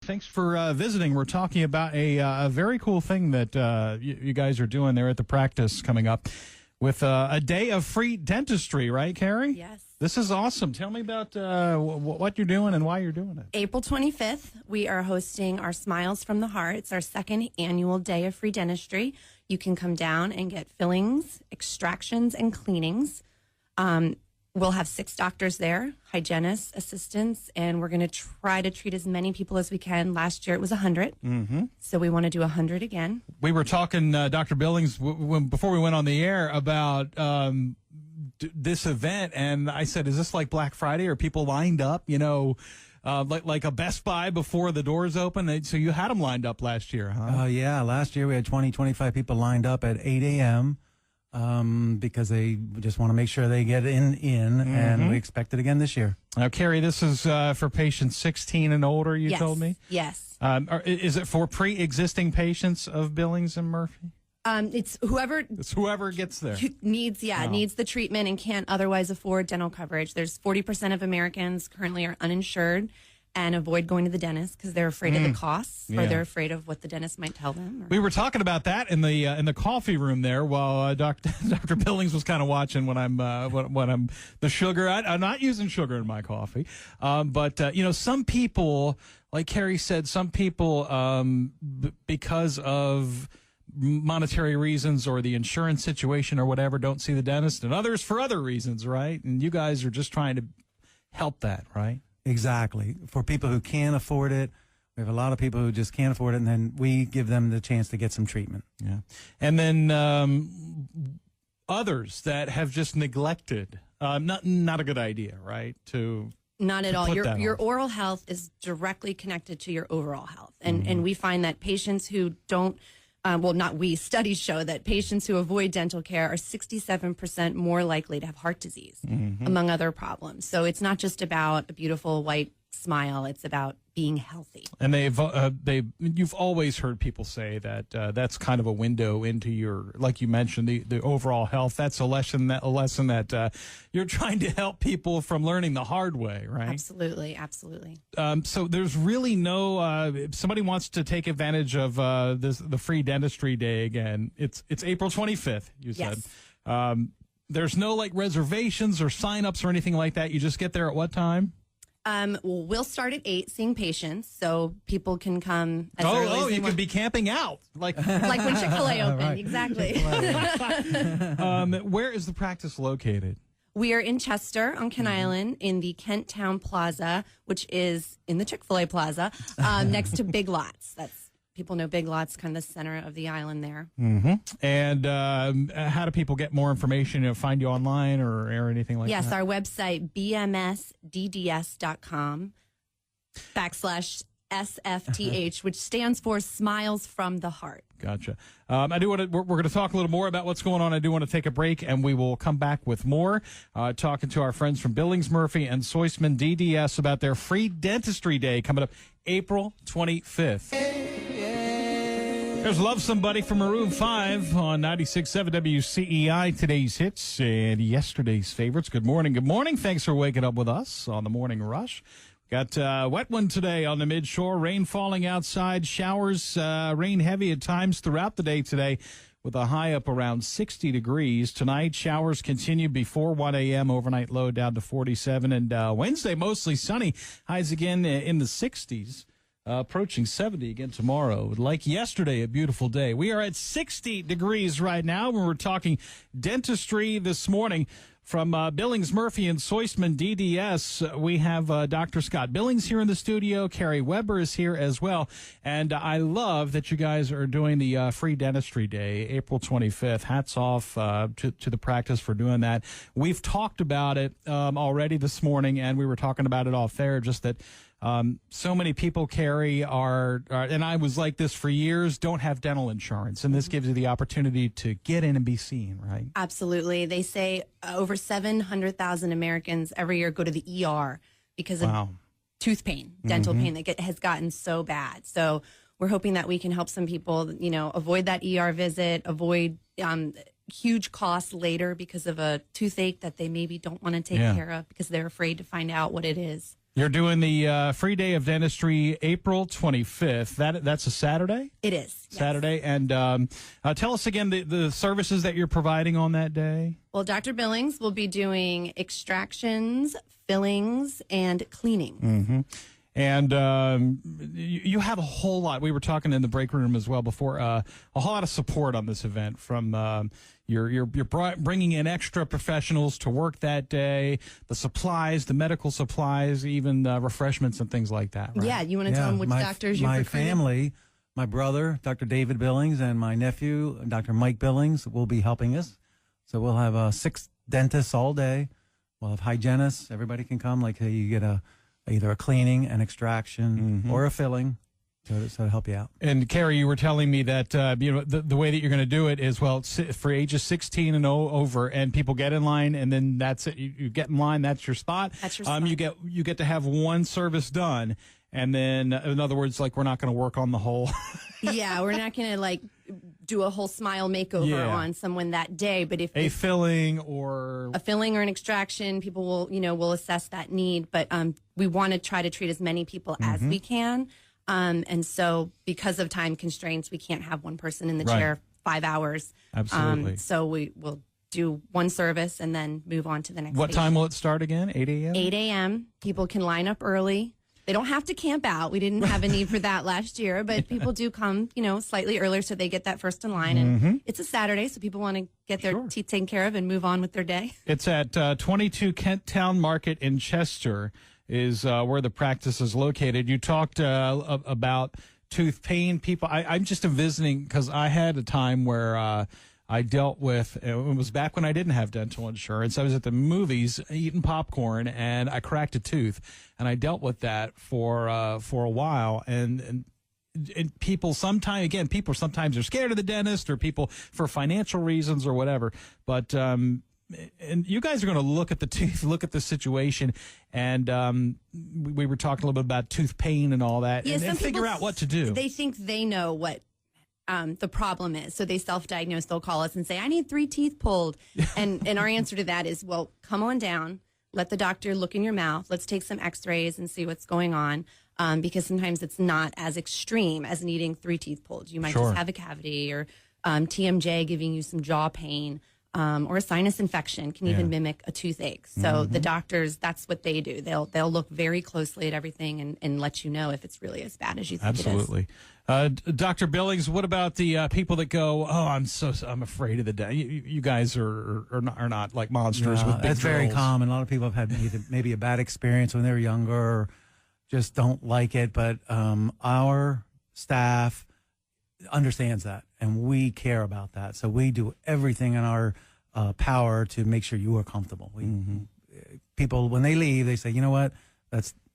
Thanks for visiting. We're talking about a very cool thing that you guys are doing there at the practice coming up with a day of free dentistry, right, Carrie? Yes. This is awesome. Tell me about what you're doing and why you're doing it. April 25th, we are hosting our Smiles from the Heart. It's our second annual day of free dentistry. You can come down and get fillings, extractions, and cleanings. We'll have 6 doctors there, hygienists, assistants, and we're going to try to treat as many people as we can. Last year it was 100, so we want to do 100 again. We were talking, Dr. Billings, before we went on the air about this event, and I said, is this like Black Friday? Are people lined up, like a Best Buy before the doors open? So you had them lined up last year, huh? Yeah, last year we had 25 people lined up at 8 a.m., because they just want to make sure they get in, and we expect it again this year. Now, Carrie, this is for patients 16 and older, you told me? Yes. Is it for pre-existing patients of Billings and Murphy? It's whoever gets there. Needs the treatment and can't otherwise afford dental coverage. There's 40% of Americans currently are uninsured and avoid going to the dentist because they're afraid of the costs or they're afraid of what the dentist might tell them. We were talking about that in the coffee room there while Dr. Billings was kind of watching when I'm the sugar. I'm not using sugar in my coffee, but some people, like Carrie said, some people because of monetary reasons or the insurance situation or whatever don't see the dentist, and others for other reasons, right? And you guys are just trying to help that, right? Exactly. For people who can't afford it, we have a lot of people who just can't afford it, and then we give them the chance to get some treatment. Yeah. And then others that have just neglected, not a good idea, right? Not at all. Your oral health is directly connected to your overall health. And we find that patients who don't, studies show that patients who avoid dental care are 67% more likely to have heart disease, among other problems. So it's not just about a beautiful white smile. It's about being healthy. And you've always heard people say that that's kind of a window into your, like you mentioned, the overall health. That's a lesson that you're trying to help people from learning the hard way, right? Absolutely, absolutely. So there's really no. If somebody wants to take advantage of the free dentistry day again, it's April 25th. You said. Yes. There's no like reservations or signups or anything like that. You just get there at what time? We'll start at 8 seeing patients, so people can come as early as you could be camping out. Like when Chick-fil-A opened, right. Exactly. Where is the practice located? We are in Chester on Kent Island in the Kent Town Plaza, which is in the Chick-fil-A Plaza, next to Big Lots. People know Big Lots, kind of the center of the island there. And how do people get more information? Find you online or anything like that? Yes, our website, bmsdds.com/SFTH, which stands for Smiles from the Heart. Gotcha. We're going to talk a little more about what's going on. I do want to take a break, and we will come back with more, talking to our friends from Billings, Murphy, and Soisman DDS about their free dentistry day coming up April 25th. There's Love Somebody from Maroon 5 on 96.7 WCEI, today's hits and yesterday's favorites. Good morning. Good morning. Thanks for waking up with us on the Morning Rush. Got a wet one today on the midshore. Rain falling outside. Showers, rain heavy at times throughout the day today with a high up around 60 degrees. Tonight, showers continue before 1 a.m. Overnight low down to 47. And Wednesday, mostly sunny. Highs again in the 60s. Approaching 70 again tomorrow. Like yesterday, a beautiful day. We are at 60 degrees right now when we're talking dentistry this morning. From Billings, Murphy, and Soisman DDS, we have Dr. Scott Billings here in the studio. Carrie Weber is here as well. And I love that you guys are doing the free dentistry day, April 25th. Hats off to the practice for doing that. We've talked about it already this morning, and we were talking about it off there, just that so many people, Carrie, and I was like this for years, don't have dental insurance. And this gives you the opportunity to get in and be seen, right? Absolutely. They say over 700,000 Americans every year go to the ER because of tooth pain, dental pain that has gotten so bad. So we're hoping that we can help some people, avoid that ER visit, avoid huge costs later because of a toothache that they maybe don't want to take care of because they're afraid to find out what it is. You're doing the free day of dentistry April 25th. That's a Saturday? It is. Yes. Saturday. And tell us again the services that you're providing on that day. Well, Dr. Billings will be doing extractions, fillings, and cleaning. Mm-hmm. And you have a whole lot. We were talking in the break room as well before. A whole lot of support on this event from you're bringing in extra professionals to work that day. The supplies, the medical supplies, even refreshments and things like that. Right? Yeah, you want to tell them which doctors you're My recruiting? family, my brother, Dr. David Billings, and my nephew, Dr. Mike Billings, will be helping us. So we'll have 6 dentists all day. We'll have hygienists. Everybody can come. Like you get either a cleaning, an extraction, or a filling to help you out. And Carrie, you were telling me that the way that you're going to do it is, well, it's for ages 16 and over, and people get in line, and then that's it. You get in line, that's your spot. That's your spot. You get to have one service done, and then, in other words, like, we're not going to work on the whole. Yeah, we're not going to do a whole smile makeover on someone that day, but if a filling or an extraction, people will assess that need, but we want to try to treat as many people as we can. And so because of time constraints, we can't have one person in the chair 5 hours. Absolutely. So we will do one service and then move on to the next. What time will it start again? 8 a.m.? 8 a.m. People can line up early. They don't have to camp out. We didn't have a need for that last year, but people do come, slightly earlier so they get that first in line. And it's a Saturday, so people want to get their teeth taken care of and move on with their day. It's at 22 Kent Town Market in Chester is where the practice is located. You talked about tooth pain. People, I'm just envisioning, because I had a time where I dealt with, it was back when I didn't have dental insurance. I was at the movies eating popcorn, and I cracked a tooth, and I dealt with that for a while. And people sometimes are scared of the dentist, or people for financial reasons or whatever. But and you guys are going to look at the tooth, look at the situation, and we were talking a little bit about tooth pain and all that, and figure out what to do. They think they know what the problem is, so they self-diagnose. They'll call us and say, "I need 3 teeth pulled," and our answer to that is, "Well, come on down. Let the doctor look in your mouth. Let's take some X-rays and see what's going on." Because sometimes it's not as extreme as needing 3 teeth pulled. You might just have a cavity, or TMJ giving you some jaw pain. Or a sinus infection can even mimic a toothache. So the doctors, that's what they do. They'll look very closely at everything and let you know if it's really as bad as you think Absolutely. It is. Dr. Billings, what about the people that go, "Oh, I'm afraid of the day"? You guys are not like monsters with big That's very drills. common. A lot of people have had maybe a bad experience when they were younger, or just don't like it. But our staff understands that, and we care about that. So we do everything in our power to make sure you are comfortable. People, when they leave, they say, "You know what?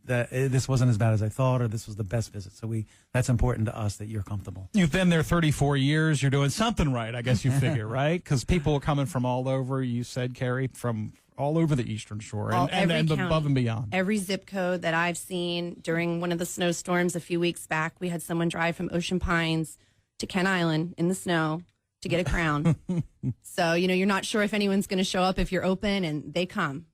This wasn't as bad as I thought," or "This was the best visit." So that's important to us, that you're comfortable. You've been there 34 years. You're doing something right, I guess you figure, right? Because people are coming from all over. You said, Carrie, from all over the Eastern Shore and above and beyond. Every zip code that I've seen. During one of the snowstorms a few weeks back, we had someone drive from Ocean Pines to Kent Island in the snow to get a crown. So, you're not sure if anyone's going to show up if you're open, and they come.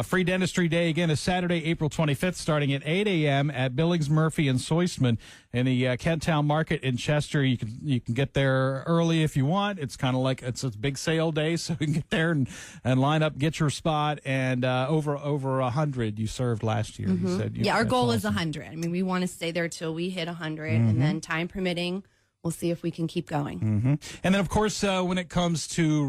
Free Dentistry Day, again, is Saturday, April 25th, starting at 8 a.m. at Billings, Murphy, and Soisman in the Kent Town Market in Chester. You can get there early if you want. It's kind of like it's a big sale day, so you can get there and line up, get your spot. And over 100 you served last year. You said, our goal is 100. I mean, we want to stay there till we hit 100, and then time permitting, we'll see if we can keep going. And then, of course, when it comes to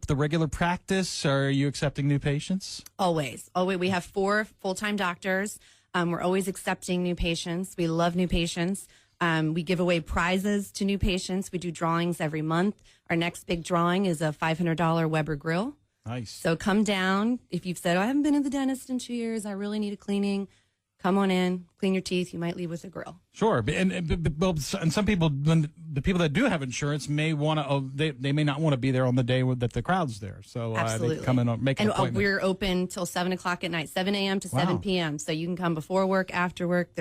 the regular practice, are you accepting new patients? Always. We have 4 full-time doctors. We're always accepting new patients. We love new patients. We give away prizes to new patients. We do drawings every month. Our next big drawing is a $500 Weber grill. Nice. So come down. If you've said, "I haven't been to the dentist in 2 years, I really need a cleaning," come on in, clean your teeth. You might leave with a grill. Sure, and some people, the people that do have insurance, may want to. They may not want to be there on the day that the crowd's there. So they can come in and make an appointment. And we're open till 7 o'clock at night, 7 a.m. to 7 p.m. So you can come before work, after work.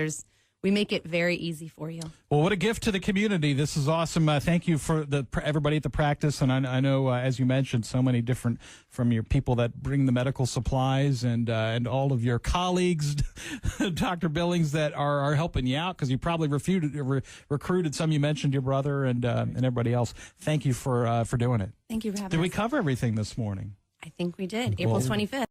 we make it very easy for you. Well, what a gift to the community. This is awesome. Thank you for everybody at the practice. And I know, as you mentioned, so many different from your people that bring the medical supplies and all of your colleagues, Dr. Billings, that are helping you out because you probably recruited some. You mentioned your brother and everybody else. Thank you for doing it. Thank you for having us. Did we cover everything this morning? I think we did. April 25th.